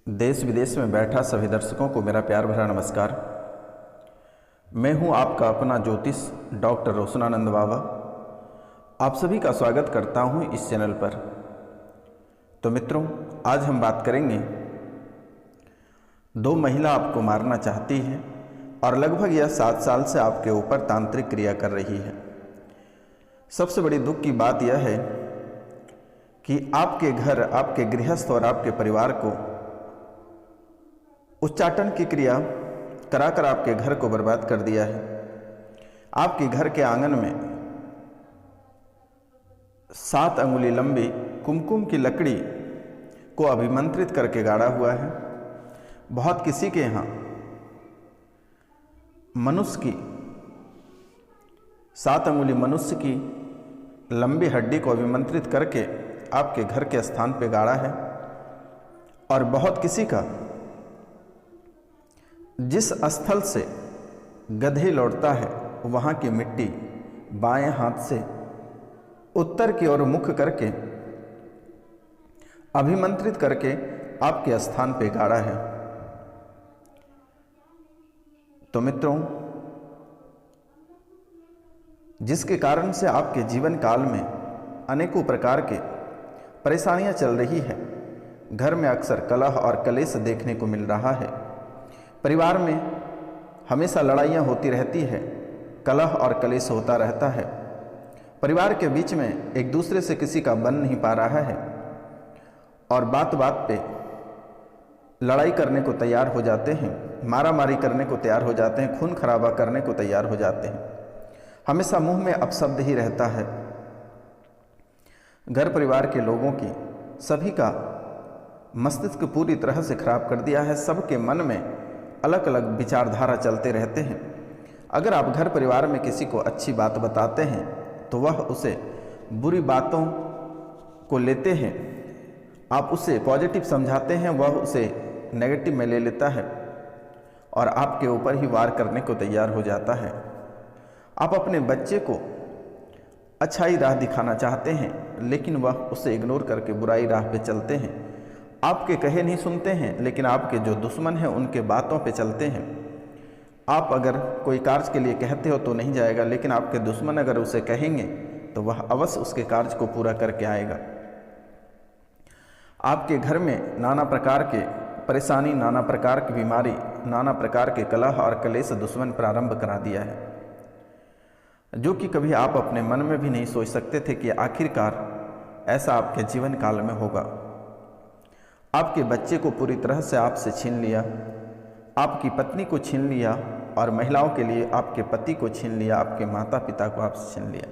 देश विदेश में बैठा सभी दर्शकों को मेरा प्यार भरा नमस्कार। मैं हूं आपका अपना ज्योतिष डॉक्टर रोशनानंद बाबा। आप सभी का स्वागत करता हूं इस चैनल पर। तो मित्रों, आज हम बात करेंगे, दो महिला आपको मारना चाहती है और लगभग यह 7 साल से आपके ऊपर तांत्रिक क्रिया कर रही है। सबसे बड़ी दुख की बात यह है कि आपके घर, आपके गृहस्थ और आपके परिवार को उच्चाटन की क्रिया कराकर आपके घर को बर्बाद कर दिया है। आपके घर के आंगन में 7 अंगुली लंबी कुमकुम की लकड़ी को अभिमंत्रित करके गाड़ा हुआ है। बहुत किसी के यहाँ मनुष्य की 7 अंगुली मनुष्य की लंबी हड्डी को अभिमंत्रित करके आपके घर के स्थान पर गाड़ा है। और बहुत किसी का जिस स्थल से गधे लौटता है वहाँ की मिट्टी बाएं हाथ से उत्तर की ओर मुख करके अभिमंत्रित करके आपके स्थान पे गाड़ा है। तो मित्रों, जिसके कारण से आपके जीवन काल में अनेकों प्रकार के परेशानियां चल रही है, घर में अक्सर कलह और कलेश देखने को मिल रहा है। परिवार में हमेशा लड़ाइयाँ होती रहती है, कलह और कलेश होता रहता है। परिवार के बीच में एक दूसरे से किसी का बन नहीं पा रहा है और बात बात पे लड़ाई करने को तैयार हो जाते हैं, मारामारी करने को तैयार हो जाते हैं, खून खराबा करने को तैयार हो जाते हैं। हमेशा मुंह में अपशब्द ही रहता है। घर परिवार के लोगों की सभी का मस्तिष्क पूरी तरह से खराब कर दिया है। सबके मन में अलग अलग विचारधारा चलते रहते हैं। अगर आप घर परिवार में किसी को अच्छी बात बताते हैं तो वह उसे बुरी बातों को लेते हैं। आप उसे पॉजिटिव समझाते हैं, वह उसे नेगेटिव में ले लेता है और आपके ऊपर ही वार करने को तैयार हो जाता है। आप अपने बच्चे को अच्छाई राह दिखाना चाहते हैं लेकिन वह उसे इग्नोर करके बुराई राह पे चलते हैं। आपके कहे नहीं सुनते हैं लेकिन आपके जो दुश्मन हैं उनके बातों पे चलते हैं। आप अगर कोई कार्य के लिए कहते हो तो नहीं जाएगा, लेकिन आपके दुश्मन अगर उसे कहेंगे तो वह अवश्य उसके कार्य को पूरा करके आएगा। आपके घर में नाना प्रकार के परेशानी, नाना प्रकार की बीमारी, नाना प्रकार के कलह और कलेश दुश्मन प्रारंभ करा दिया है, जो कि कभी आप अपने मन में भी नहीं सोच सकते थे कि आखिरकार ऐसा आपके जीवन काल में होगा। आपके बच्चे को पूरी तरह से आपसे छीन लिया, आपकी पत्नी को छीन लिया और महिलाओं के लिए आपके पति को छीन लिया, आपके माता पिता को आपसे छीन लिया।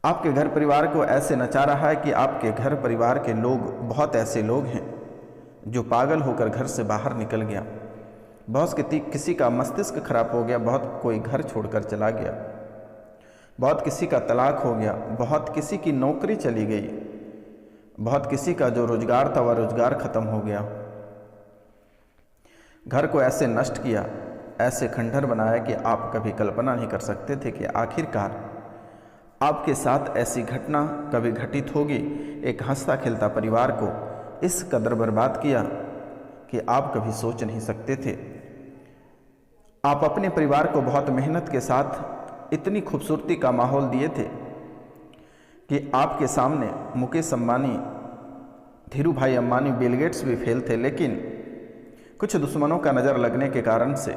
आपके घर परिवार को ऐसे नचा रहा है कि आपके घर परिवार के लोग, बहुत ऐसे लोग हैं जो पागल होकर घर से बाहर निकल गया। बहुत किसी का मस्तिष्क खराब हो गया, बहुत कोई घर छोड़कर चला गया, बहुत किसी का तलाक हो गया, बहुत किसी की नौकरी चली गई, बहुत किसी का जो रोजगार था वह रोजगार खत्म हो गया। घर को ऐसे नष्ट किया, ऐसे खंडहर बनाया कि आप कभी कल्पना नहीं कर सकते थे कि आखिरकार आपके साथ ऐसी घटना कभी घटित होगी। एक हंसता खेलता परिवार को इस कदर बर्बाद किया कि आप कभी सोच नहीं सकते थे। आप अपने परिवार को बहुत मेहनत के साथ इतनी खूबसूरती का माहौल दिए थे कि आपके सामने मुकेश अंबानी, धीरू भाई अंबानी, बिल गेट्स भी फेल थे, लेकिन कुछ दुश्मनों का नज़र लगने के कारण से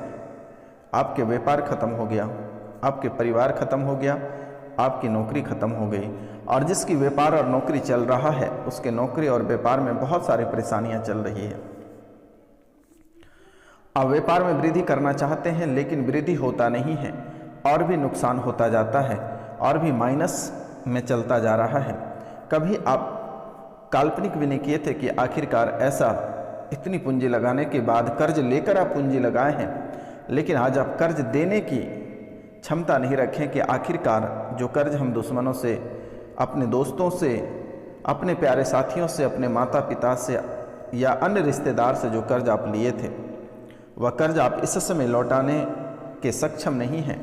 आपके व्यापार खत्म हो गया, आपके परिवार खत्म हो गया, आपकी नौकरी खत्म हो गई। और जिसकी व्यापार और नौकरी चल रहा है उसके नौकरी और व्यापार में बहुत सारी परेशानियां चल रही है। आप व्यापार में वृद्धि करना चाहते हैं लेकिन वृद्धि होता नहीं है और भी नुकसान होता जाता है और भी माइनस में चलता जा रहा है। कभी आप काल्पनिक भी नहीं किए थे कि आखिरकार ऐसा इतनी पूंजी लगाने के बाद, कर्ज लेकर आप पूंजी लगाए हैं लेकिन आज आप कर्ज देने की क्षमता नहीं रखें कि आखिरकार जो कर्ज हम दुश्मनों से, अपने दोस्तों से, अपने प्यारे साथियों से, अपने माता पिता से या अन्य रिश्तेदार से जो कर्ज आप लिए थे वह कर्ज आप इस समय लौटाने के सक्षम नहीं हैं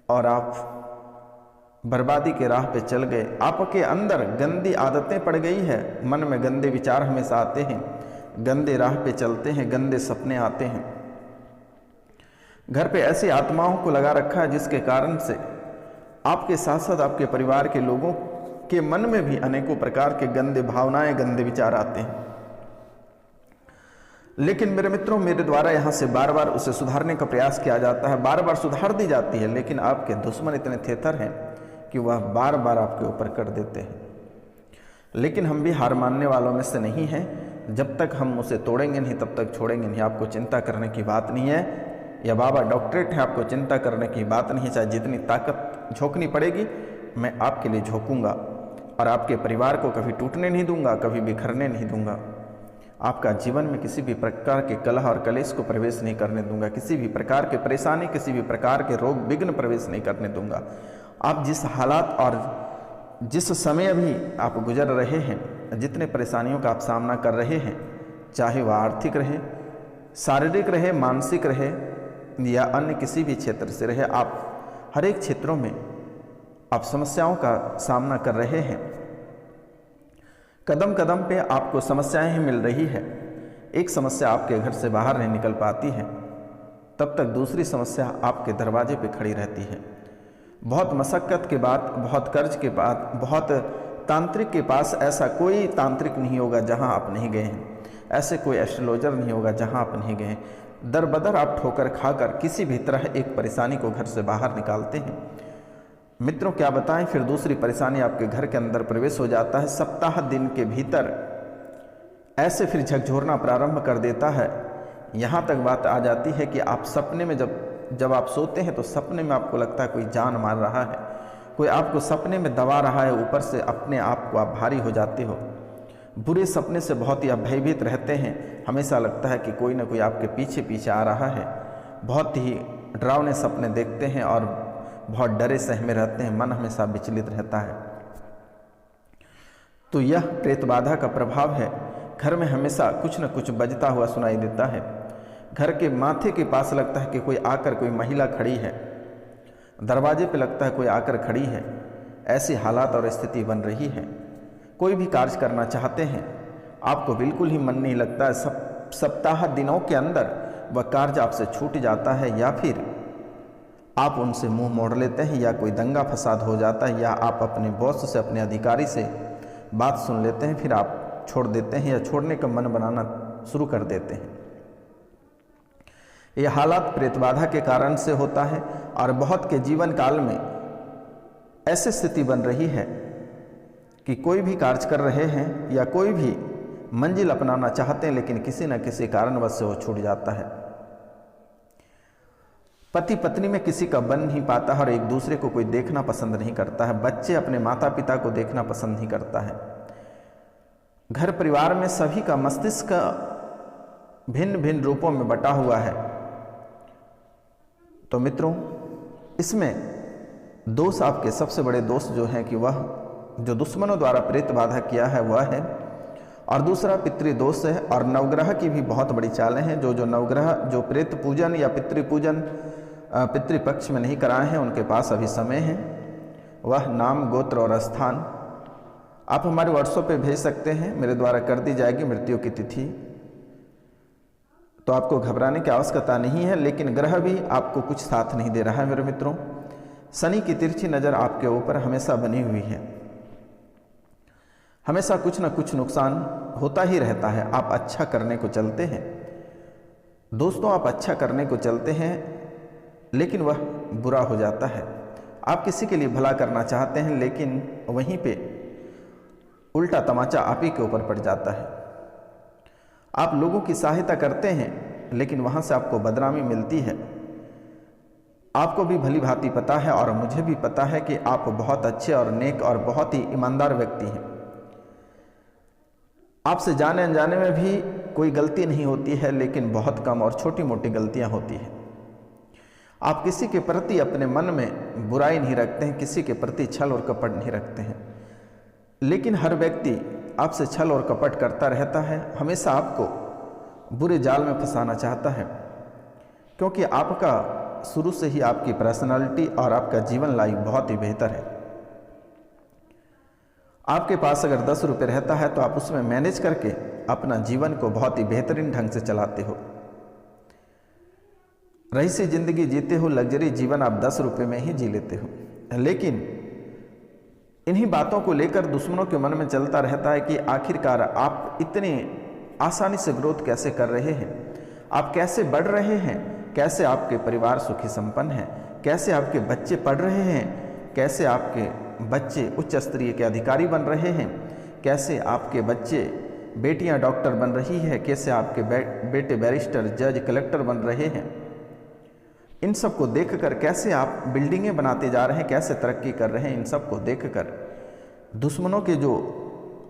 और आप बर्बादी के राह पे चल गए। आपके अंदर गंदी आदतें पड़ गई है, मन में गंदे विचार हमेशा आते हैं, गंदे राह पे चलते हैं, गंदे सपने आते हैं। घर पे ऐसी आत्माओं को लगा रखा है जिसके कारण से आपके साथ साथ आपके परिवार के लोगों के मन में भी अनेकों प्रकार के गंदे भावनाएं, गंदे विचार आते हैं। लेकिन मेरे मित्रों, मेरे द्वारा यहाँ से बार बार उसे सुधारने का प्रयास किया जाता है, बार बार सुधार दी जाती है, लेकिन आपके दुश्मन इतने थेथर हैं कि वह बार बार आपके ऊपर कर देते हैं। लेकिन हम भी हार मानने वालों में से नहीं हैं। जब तक हम उसे तोड़ेंगे नहीं तब तक छोड़ेंगे नहीं। आपको चिंता करने की बात नहीं है, या बाबा डॉक्टरेट है, आपको चिंता करने की बात नहीं है। चाहे जितनी ताकत झोंकनी पड़ेगी मैं आपके लिए झोंकूंगा, और आपके परिवार को कभी टूटने नहीं दूंगा, कभी बिखरने नहीं दूंगा। आपका जीवन में किसी भी प्रकार के कलह और कलेश को प्रवेश नहीं करने दूंगा, किसी भी प्रकार के परेशानी, किसी भी प्रकार के रोग विघ्न प्रवेश नहीं करने दूंगा। आप जिस हालात और जिस समय अभी आप गुजर रहे हैं, जितने परेशानियों का आप सामना कर रहे हैं, चाहे वह आर्थिक रहे, शारीरिक रहे, मानसिक रहे या अन्य किसी भी क्षेत्र से रहे, आप हर एक क्षेत्रों में आप समस्याओं का सामना कर रहे हैं। कदम कदम पे आपको समस्याएं ही मिल रही है। एक समस्या आपके घर से बाहर नहीं निकल पाती है, तब तक दूसरी समस्या आपके दरवाजे पे खड़ी रहती है। बहुत मशक्क़त के बाद, बहुत कर्ज के बाद, बहुत तांत्रिक के पास ऐसा कोई तांत्रिक नहीं होगा जहां आप नहीं गए हैं, ऐसे कोई एस्ट्रोलॉजर नहीं होगा जहां आप नहीं गए हैं। दर बदर आप ठोकर खाकर किसी भी तरह एक परेशानी को घर से बाहर निकालते हैं। मित्रों, क्या बताएं, फिर दूसरी परेशानी आपके घर के अंदर प्रवेश हो जाता है। सप्ताह दिन के भीतर ऐसे फिर झकझोरना प्रारंभ कर देता है। यहाँ तक बात आ जाती है कि आप सपने में जब आप सोते हैं तो सपने में आपको लगता है कोई जान मार रहा है, कोई आपको सपने में दबा रहा है। ऊपर से अपने आप को आप भारी हो जाते हो। बुरे सपने से बहुत ही आप भयभीत रहते हैं। हमेशा लगता है कि कोई ना कोई आपके पीछे पीछे आ रहा है। बहुत ही डरावने सपने देखते हैं और बहुत डरे सहमे रहते हैं। मन हमेशा विचलित रहता है। तो यह प्रेत बाधा का प्रभाव है। घर में हमेशा कुछ न कुछ बजता हुआ सुनाई देता है। घर के माथे के पास लगता है कि कोई आकर, कोई महिला खड़ी है। दरवाजे पे लगता है कोई आकर खड़ी है। ऐसी हालात और स्थिति बन रही है। कोई भी कार्य करना चाहते हैं, आपको बिल्कुल ही मन नहीं लगता है। सप्ताह दिनों के अंदर वह कार्य आपसे छूट जाता है, या फिर आप उनसे मुंह मोड़ लेते हैं, या कोई दंगा फसाद हो जाता है, या आप अपने बॉस से, अपने अधिकारी से बात सुन लेते हैं, फिर आप छोड़ देते हैं या छोड़ने का मन बनाना शुरू कर देते हैं। ये हालात प्रेत बाधा के कारण से होता है। और बहुत के जीवन काल में ऐसी स्थिति बन रही है कि कोई भी कार्य कर रहे हैं या कोई भी मंजिल अपनाना चाहते हैं, लेकिन किसी न किसी कारणवश से वो छूट जाता है। पति पत्नी में किसी का बन नहीं पाता है और एक दूसरे को कोई देखना पसंद नहीं करता है। बच्चे अपने माता पिता को देखना पसंद नहीं करता है। घर परिवार में सभी का मस्तिष्क भिन्न भिन्न रूपों में बटा हुआ है। तो मित्रों, इसमें दोष, आपके सबसे बड़े दोष जो हैं कि वह जो दुश्मनों द्वारा प्रेत बाधा किया है वह है, और दूसरा पितृदोष है। और नवग्रह की भी बहुत बड़ी चालें हैं। जो नवग्रह जो प्रेत पूजन या पितृपूजन पितृपक्ष में नहीं कराए हैं, उनके पास अभी समय है। वह नाम, गोत्र और स्थान आप हमारे व्हाट्सएप पे भेज सकते हैं, मेरे द्वारा कर दी जाएगी मृत्यु की तिथि। तो आपको घबराने की आवश्यकता नहीं है। लेकिन ग्रह भी आपको कुछ साथ नहीं दे रहा है मेरे मित्रों। शनि की तिरछी नज़र आपके ऊपर हमेशा बनी हुई है। हमेशा कुछ न कुछ नुकसान होता ही रहता है। आप अच्छा करने को चलते हैं दोस्तों, आप अच्छा करने को चलते हैं, लेकिन वह बुरा हो जाता है। आप किसी के लिए भला करना चाहते हैं, लेकिन वहीं पे उल्टा तमाचा आप ही के ऊपर पड़ जाता है। आप लोगों की सहायता करते हैं, लेकिन वहाँ से आपको बदनामी मिलती है। आपको भी भली भांति पता है और मुझे भी पता है कि आप बहुत अच्छे और नेक और बहुत ही ईमानदार व्यक्ति हैं। आपसे जाने अनजाने में भी कोई गलती नहीं होती है, लेकिन बहुत कम और छोटी मोटी गलतियां होती हैं। आप किसी के प्रति अपने मन में बुराई नहीं रखते हैं, किसी के प्रति छल और कपट नहीं रखते हैं, लेकिन हर व्यक्ति आपसे छल और कपट करता रहता है। हमेशा आपको बुरे जाल में फंसाना चाहता है, क्योंकि आपका शुरू से ही आपकी पर्सनालिटी और आपका जीवन लाइफ बहुत ही बेहतर है। आपके पास अगर 10 रुपये रहता है तो आप उसमें मैनेज करके अपना जीवन को बहुत ही बेहतरीन ढंग से चलाते हो। रईसी जिंदगी जीते हो, लग्जरी जीवन आप 10 रुपये में ही जी लेते हो। लेकिन इन्हीं बातों को लेकर दुश्मनों के मन में चलता रहता है कि आखिरकार आप इतने आसानी से ग्रोथ कैसे कर रहे हैं, आप कैसे बढ़ रहे हैं, कैसे आपके परिवार सुखी संपन्न है, कैसे आपके बच्चे पढ़ रहे हैं, कैसे आपके बच्चे उच्च स्तरीय के अधिकारी बन रहे हैं, कैसे आपके बच्चे बेटियां डॉक्टर बन रही है, कैसे आपके बेटे बैरिस्टर, जज, कलेक्टर बन रहे हैं। इन सब को देखकर कैसे आप बिल्डिंगें बनाते जा रहे हैं, कैसे तरक्की कर रहे हैं, इन सब को देखकर दुश्मनों के जो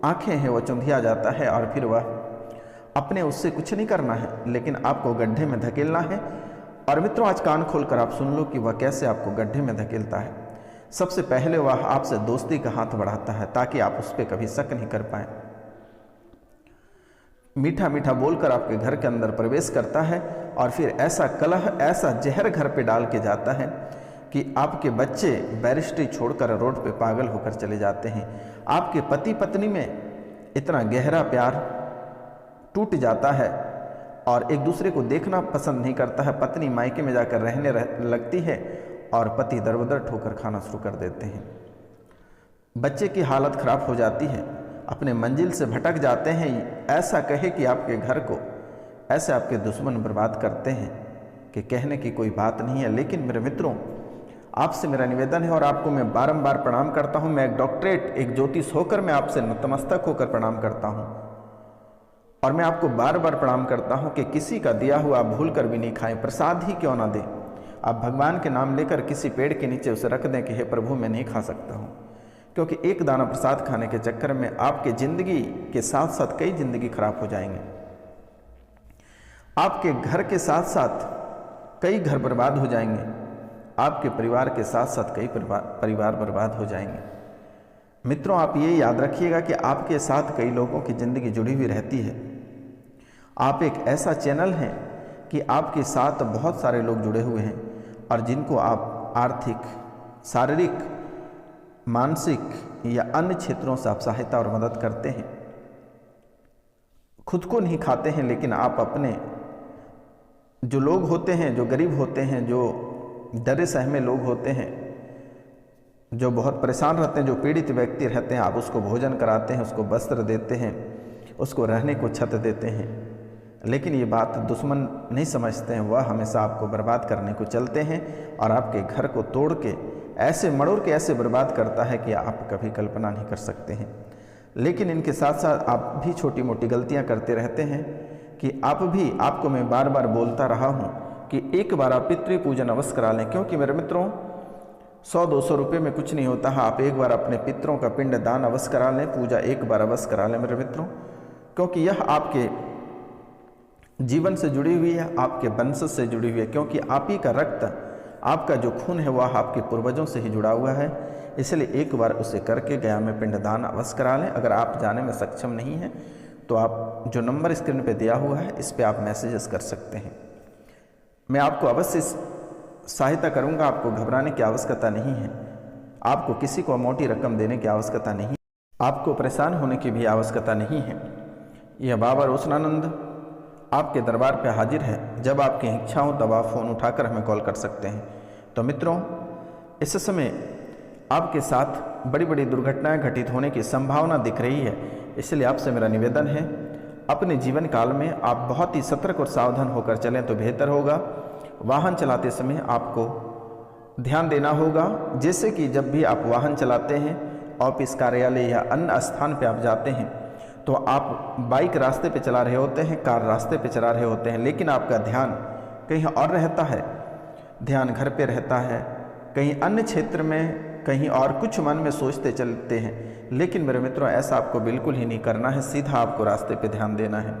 आंखें हैं वो चुंधिया जाता है और फिर वह अपने उससे कुछ नहीं करना है, लेकिन आपको गड्ढे में धकेलना है। और मित्रों, आज कान खोलकर आप सुन लो कि वह कैसे आपको गड्ढे में धकेलता है। सबसे पहले वह आपसे दोस्ती का हाथ बढ़ाता है ताकि आप उस पर कभी शक नहीं कर पाए। मीठा मीठा बोलकर आपके घर के अंदर प्रवेश करता है और फिर ऐसा कलह, ऐसा जहर घर पे डाल के जाता है कि आपके बच्चे बैरिस्ट्री छोड़कर रोड पे पागल होकर चले जाते हैं। आपके पति पत्नी में इतना गहरा प्यार टूट जाता है और एक दूसरे को देखना पसंद नहीं करता है। पत्नी मायके में जाकर रहने लगती है और पति दर बदर ठोकर खाना शुरू कर देते हैं। बच्चे की हालत खराब हो जाती है, अपने मंजिल से भटक जाते हैं। ऐसा कहे कि आपके घर को ऐसे आपके दुश्मन बर्बाद करते हैं कि कहने की कोई बात नहीं है। लेकिन मेरे मित्रों, आपसे मेरा निवेदन है और आपको मैं बारंबार प्रणाम करता हूं। मैं एक डॉक्टरेट, एक ज्योतिष होकर मैं आपसे नतमस्तक होकर प्रणाम करता हूं और मैं आपको बार बार प्रणाम करता हूं कि किसी का दिया हुआ आप भूल कर भी नहीं खाएं, प्रसाद ही क्यों ना दें। आप भगवान के नाम लेकर किसी पेड़ के नीचे उसे रख दें कि हे प्रभु मैं नहीं खा सकता हूँ, क्योंकि एक दाना प्रसाद खाने के चक्कर में आपके जिंदगी के साथ साथ कई जिंदगी खराब हो जाएंगे। आपके घर के साथ साथ कई घर बर्बाद हो जाएंगे, आपके परिवार के साथ साथ कई परिवार बर्बाद हो जाएंगे। मित्रों, आप ये याद रखिएगा कि आपके साथ कई लोगों की जिंदगी जुड़ी हुई रहती है। आप एक ऐसा चैनल हैं कि आपके साथ बहुत सारे लोग जुड़े हुए हैं और जिनको आप आर्थिक, शारीरिक, मानसिक या अन्य क्षेत्रों से आप सहायता और मदद करते हैं। खुद को नहीं खाते हैं, लेकिन आप अपने जो लोग होते हैं, जो गरीब होते हैं, जो डरे सहमे लोग होते हैं, जो बहुत परेशान रहते हैं, जो पीड़ित व्यक्ति रहते हैं, आप उसको भोजन कराते हैं, उसको वस्त्र देते हैं, उसको रहने को छत देते हैं। लेकिन ये बात दुश्मन नहीं समझते हैं, वह हमेशा आपको बर्बाद करने को चलते हैं और आपके घर को तोड़ के ऐसे मड़ोड़ के ऐसे बर्बाद करता है कि आप कभी कल्पना नहीं कर सकते हैं। लेकिन इनके साथ साथ आप भी छोटी मोटी गलतियां करते रहते हैं कि आपको मैं बार बार बोलता रहा हूं कि एक बार आप पितृ पूजन अवश्य करा लें, क्योंकि मेरे मित्रों 100-200 रुपये में कुछ नहीं होता है। आप एक बार अपने पितरों का पिंड दान अवश्य करा लें, पूजा एक बार अवश्य करा लें मेरे मित्रों, क्योंकि यह आपके जीवन से जुड़ी हुई है, आपके वंश से जुड़ी हुई है, क्योंकि आप ही का रक्त, आपका जो खून है वह आपके पूर्वजों से ही जुड़ा हुआ है। इसलिए एक बार उसे करके गया में पिंडदान अवश्य करा लें। अगर आप जाने में सक्षम नहीं हैं तो आप जो नंबर स्क्रीन पे दिया हुआ है इस पे आप मैसेजेस कर सकते हैं। मैं आपको अवश्य सहायता करूंगा, आपको घबराने की आवश्यकता नहीं है, आपको किसी को मोटी रकम देने की आवश्यकता नहीं, आपको परेशान होने की भी आवश्यकता नहीं है। यह बाबा रोशनानंद आपके दरबार पे हाजिर है। जब आपकी इच्छा हो तब आप फ़ोन उठाकर हमें कॉल कर सकते हैं। तो मित्रों, इस समय आपके साथ बड़ी बड़ी दुर्घटनाएं घटित होने की संभावना दिख रही है, इसलिए आपसे मेरा निवेदन है अपने जीवन काल में आप बहुत ही सतर्क और सावधान होकर चलें तो बेहतर होगा। वाहन चलाते समय आपको ध्यान देना होगा, जैसे कि जब भी आप वाहन चलाते हैं, ऑफिस, कार्यालय या अन्य स्थान पर आप जाते हैं तो आप बाइक रास्ते पे चला रहे होते हैं, कार रास्ते पे चला रहे होते हैं, लेकिन आपका ध्यान कहीं और रहता है, ध्यान घर पे रहता है, कहीं अन्य क्षेत्र में, कहीं और कुछ मन में सोचते चलते हैं। लेकिन मेरे मित्रों, ऐसा आपको बिल्कुल ही नहीं करना है, सीधा आपको रास्ते पे ध्यान देना है।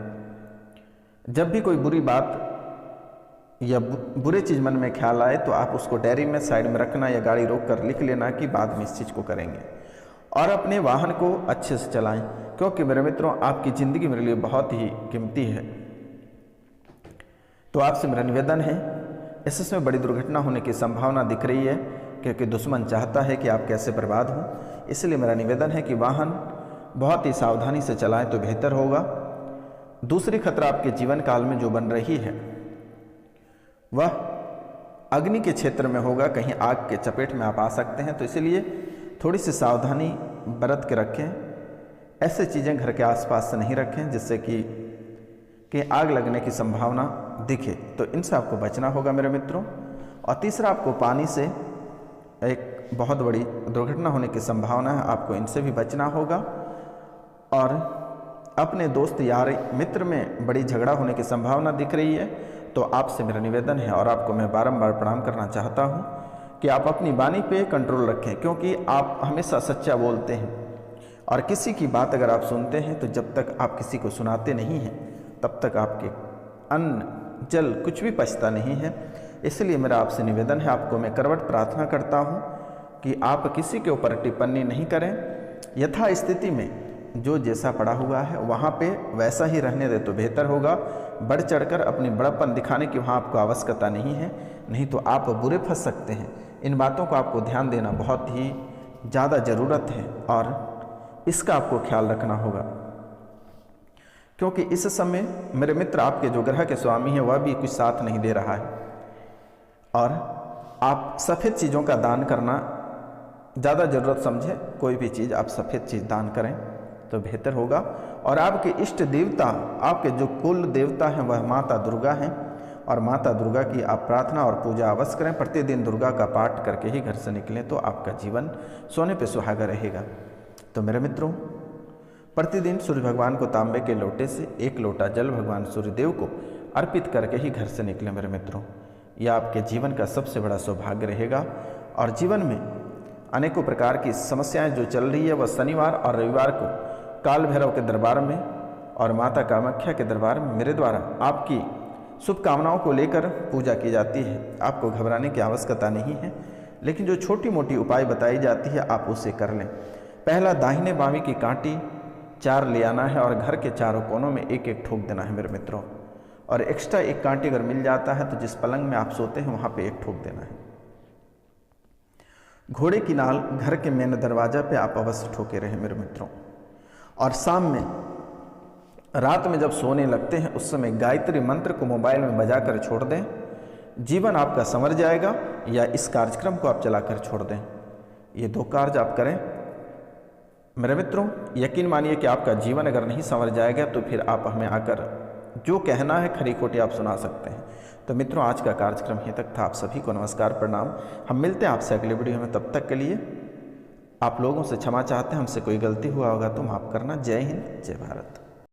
जब भी कोई बुरी बात या बुरे चीज़ मन में ख्याल आए तो आप उसको डायरी में साइड में रखना या गाड़ी रोक कर लिख लेना कि बाद में इस चीज़ को करेंगे, और अपने वाहन को अच्छे से चलाएं, क्योंकि मेरे मित्रों आपकी ज़िंदगी मेरे लिए बहुत ही कीमती है। तो आपसे मेरा निवेदन है, इसमें बड़ी दुर्घटना होने की संभावना दिख रही है, क्योंकि दुश्मन चाहता है कि आप कैसे बर्बाद हों। इसलिए मेरा निवेदन है कि वाहन बहुत ही सावधानी से चलाएं तो बेहतर होगा। दूसरी खतरा आपके जीवन काल में जो बन रही है वह अग्नि के क्षेत्र में होगा, कहीं आग के चपेट में आप आ सकते हैं। तो इसीलिए थोड़ी सी सावधानी बरत के रखें। ऐसे चीज़ें घर के आसपास से नहीं रखें जिससे कि आग लगने की संभावना दिखे, तो इनसे आपको बचना होगा मेरे मित्रों। और तीसरा, आपको पानी से एक बहुत बड़ी दुर्घटना होने की संभावना है, आपको इनसे भी बचना होगा। और अपने दोस्त यार मित्र में बड़ी झगड़ा होने की संभावना दिख रही है, तो आपसे मेरा निवेदन है और आपको मैं बारंबार प्रणाम करना चाहता हूँ कि आप अपनी वाणी पे कंट्रोल रखें, क्योंकि आप हमेशा सच्चा बोलते हैं और किसी की बात अगर आप सुनते हैं तो जब तक आप किसी को सुनाते नहीं हैं तब तक आपके अन्न जल कुछ भी पचता नहीं है। इसलिए मेरा आपसे निवेदन है, आपको मैं करवट प्रार्थना करता हूँ कि आप किसी के ऊपर टिप्पणी नहीं करें। यथा स्थिति में जो जैसा पड़ा हुआ है वहाँ पे वैसा ही रहने दे तो बेहतर होगा। बढ़ चढ़कर अपनी बड़प्पन दिखाने की वहाँ आपको आवश्यकता नहीं है, नहीं तो आप बुरे फंस सकते हैं। इन बातों को आपको ध्यान देना बहुत ही ज़्यादा ज़रूरत है और इसका आपको ख्याल रखना होगा, क्योंकि इस समय मेरे मित्र आपके जो ग्रह के स्वामी हैं वह भी कुछ साथ नहीं दे रहा है। और आप सफ़ेद चीज़ों का दान करना ज़्यादा ज़रूरत समझे। कोई भी चीज़ आप सफ़ेद चीज़ दान करें तो बेहतर होगा। और आपके इष्ट देवता, आपके जो कुल देवता हैं वह माता दुर्गा हैं, और माता दुर्गा की आप प्रार्थना और पूजा अवश्य करें। प्रतिदिन दुर्गा का पाठ करके ही घर से निकलें तो आपका जीवन सोने पे सुहागा रहेगा। तो मेरे मित्रों, प्रतिदिन सूर्य भगवान को तांबे के लोटे से 1 लोटा जल भगवान सूर्यदेव को अर्पित करके ही घर से निकलें मेरे मित्रों। यह आपके जीवन का सबसे बड़ा सौभाग्य रहेगा। और जीवन में अनेकों प्रकार की समस्याएं जो चल रही है वह शनिवार और रविवार को काल भैरव के दरबार में और माता कामाख्या के दरबार में मेरे द्वारा आपकी शुभकामनाओं को लेकर पूजा की जाती है। आपको घबराने की आवश्यकता नहीं है, लेकिन जो छोटी मोटी उपाय बताई जाती है आप उसे कर लें। पहला, दाहिने बावी की कांटी 4 ले आना है और घर के चारों कोनों में 1-1 ठोक देना है मेरे मित्रों। और एक्स्ट्रा 1 कांटी अगर मिल जाता है तो जिस पलंग में आप सोते हैं वहाँ पे 1 ठोक देना है। घोड़े की नाल घर के मेन दरवाजा पे आप अवश्य ठोके रहें मेरे मित्रों। और शाम में, रात में जब सोने लगते हैं उस समय गायत्री मंत्र को मोबाइल में बजाकर छोड़ दें। जीवन आपका संवर जाएगा, या इस कार्यक्रम को आप चलाकर छोड़ दें। ये 2 कार्य आप करें मेरे मित्रों। यकीन मानिए कि आपका जीवन अगर नहीं संवर जाएगा तो फिर आप हमें आकर जो कहना है खरी खोटी आप सुना सकते हैं। तो मित्रों, आज का कार्यक्रम यहीं तक था। आप सभी को नमस्कार, प्रणाम। हम मिलते हैं आपसे अगले वीडियो में। तब तक के लिए आप लोगों से क्षमा चाहते हैं, हमसे कोई गलती हुआ होगा तो माफ़ करना। जय हिंद, जय भारत।